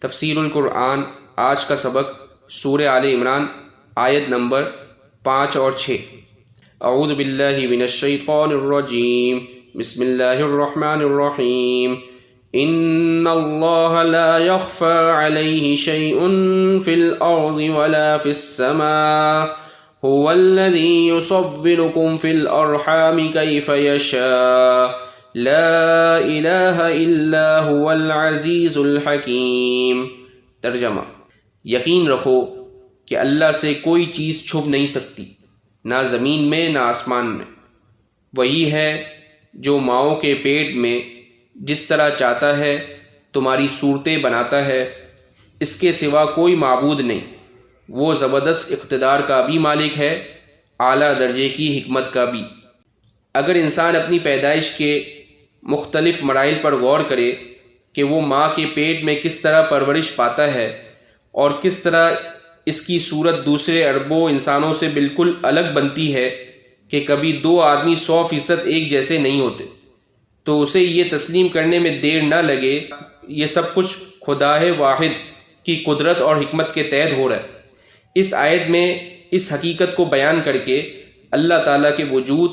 تفسیر القرآن آج کا سبق سورہ آل عمران آیت نمبر 5 اور 6۔ اعوذ باللہ من الشیطان الرجیم، بسم اللہ الرحمن الرحیم۔ ان اللہ لا يخفى علیہ شیء فی الارض ولا فی السماء هو الذی یصورکم فی الارحام کیف یشاء لا الہ الا هو العزیز الحکیم۔ ترجمہ: یقین رکھو کہ اللہ سے کوئی چیز چھپ نہیں سکتی، نہ زمین میں نہ آسمان میں۔ وہی ہے جو ماؤں کے پیٹ میں جس طرح چاہتا ہے تمہاری صورتیں بناتا ہے، اس کے سوا کوئی معبود نہیں۔ وہ زبردست اقتدار کا بھی مالک ہے، اعلیٰ درجے کی حکمت کا بھی۔ اگر انسان اپنی پیدائش کے مختلف مراحل پر غور کرے کہ وہ ماں کے پیٹ میں کس طرح پرورش پاتا ہے اور کس طرح اس کی صورت دوسرے اربوں انسانوں سے بالکل الگ بنتی ہے کہ کبھی دو آدمی 100% ایک جیسے نہیں ہوتے، تو اسے یہ تسلیم کرنے میں دیر نہ لگے یہ سب کچھ خدا واحد کی قدرت اور حکمت کے تحت ہو رہا ہے۔ اس آیت میں اس حقیقت کو بیان کر کے اللہ تعالیٰ کے وجود،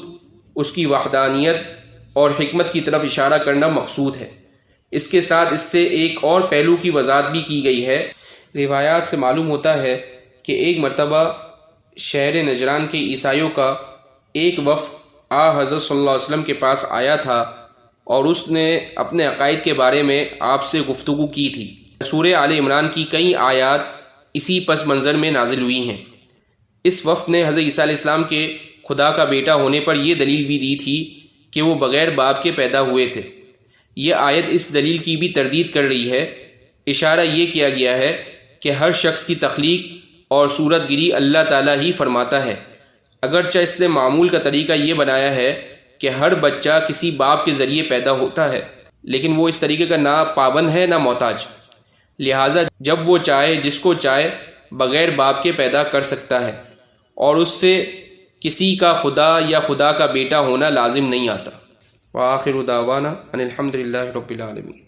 اس کی وحدانیت اور حکمت کی طرف اشارہ کرنا مقصود ہے۔ اس کے ساتھ اس سے ایک اور پہلو کی وضاحت بھی کی گئی ہے۔ روایات سے معلوم ہوتا ہے کہ ایک مرتبہ شہر نجران کے عیسائیوں کا ایک وفد حضرت صلی اللہ علیہ وسلم کے پاس آیا تھا اور اس نے اپنے عقائد کے بارے میں آپ سے گفتگو کی تھی۔ سورہ آل عمران کی کئی آیات اسی پس منظر میں نازل ہوئی ہیں۔ اس وفد نے حضرت عیسیٰ علیہ السلام کے خدا کا بیٹا ہونے پر یہ دلیل بھی دی تھی کہ وہ بغیر باپ کے پیدا ہوئے تھے۔ یہ آیت اس دلیل کی بھی تردید کر رہی ہے۔ اشارہ یہ کیا گیا ہے کہ ہر شخص کی تخلیق اور صورت گری اللہ تعالیٰ ہی فرماتا ہے، اگرچہ اس نے معمول کا طریقہ یہ بنایا ہے کہ ہر بچہ کسی باپ کے ذریعے پیدا ہوتا ہے، لیکن وہ اس طریقے کا نہ پابند ہے نہ محتاج، لہٰذا جب وہ چاہے جس کو چاہے بغیر باپ کے پیدا کر سکتا ہے، اور اس سے کسی کا خدا یا خدا کا بیٹا ہونا لازم نہیں آتا۔ وآخر دعوانا ان الحمد للہ رب العالمین۔